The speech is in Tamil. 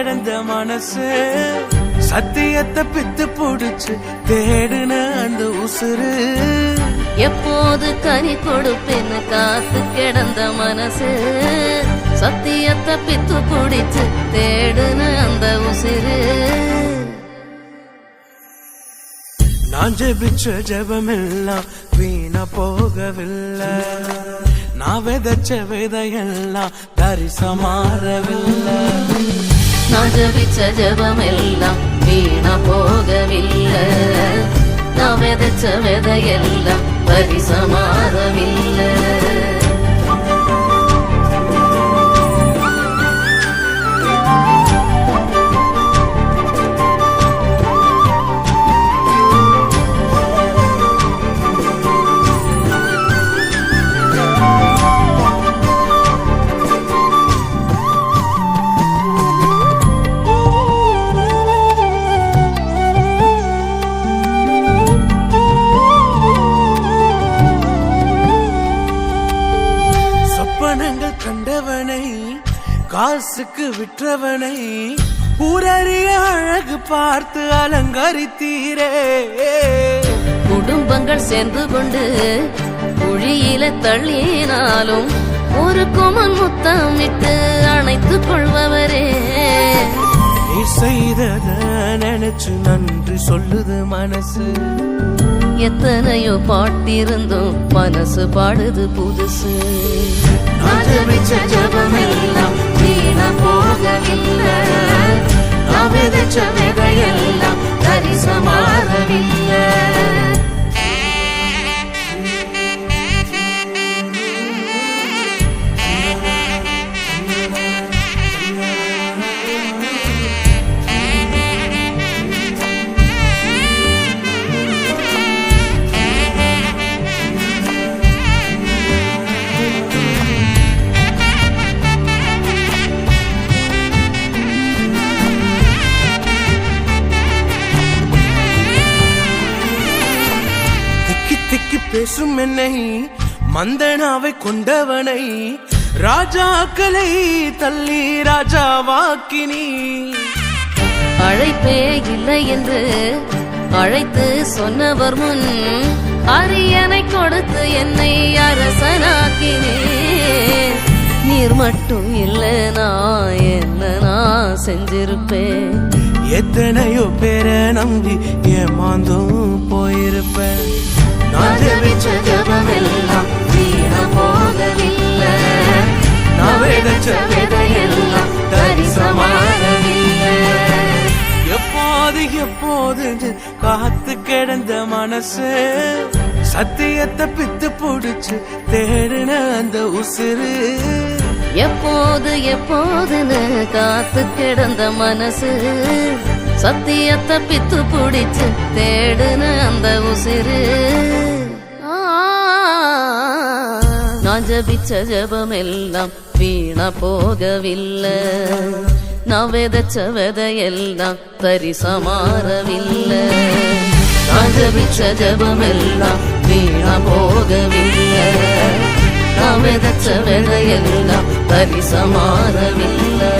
கிடந்த மனசு சத்தியத்தை பித்து புடிச்சு தேடுன அந்த உசுறு எப்போது கனி கொடுப்பேன்னு காத்து கிடந்த மனசு சத்தியத்தை பித்து புடிச்சு தேடுன அந்த உசுறு நான் ஜெபிச்ச ஜெபமெல்லாம் வீணா போகவில்லை நான் விதைச்ச விதையெல்லாம் தரிசமாறவில்லை நான் ஜெபிச்ச ஜெபமெல்லாம் வீணா போகவில்லை நான் விதைச்ச விதையெல்லாம் பரிசமாறவில்லை கண்டவனை காசுக்கு விற்றவனை ஊரறிய அழகு பார்த்து அலங்கரித்தீரே குடும்பங்கள் சேர்ந்து கொண்டு குழியில தள்ளினாலும் ஒரு குமன் முத்தமிட்டு அணைத்துக் கொள்பவரே நீ செய்தத நினைச்சு நன்றி சொல்லுது மனசு எத்தனையோ பாட்டிருந்தும் மனசு பாடுது புதுசு நான் ஜெபிச்ச ஜெபமெல்லாம் வீணா போகவில்லை நான் விதைச்ச விதையெல்லாம் தரிசமாறவில்லை பேசும் என்னை மந்தனாவை கொண்டவனை ராஜாக்களை தள்ளி ராஜாவாக்கினி அழைப்பே இல்லை என்று அழைத்து சொன்னவர் முன் அரியணை கொடுத்து என்னை அரசனாக்கினே நீர் மட்டும் இல்லை நான் என்ன நான் செஞ்சிருப்பேன் எத்தனையோ பேரை நம்பி ஏமாந்தும் போயிருப்பேன் நான் ஜெபிச்ச ஜெபமெல்லாம் வீணா போகவில்லை நான் விதைச்ச விதையெல்லாம் தரிசமாறவில்லை எப்போது எப்போது காத்து கிடந்த மனசு சத்தியத்தை பித்து புடிச்சு தேடுன அந்த உசுறு எப்போது எப்போதுன்னு காத்து கிடந்த மனசு சத்தியத்தை பித்து புடிச்சு தேடுன அந்த உசிறு நான் ஜெபிச்ச ஜெபமெல்லாம் வீணா போகவில்லை நான் விதைச்ச விதையெல்லாம் தரிசமாறவில்லை நான் ஜெபிச்ச ஜெபமெல்லாம் வீணா போகவில்லை நான் விதைச்ச விதையெல்லாம் தரிசமாறவில்லை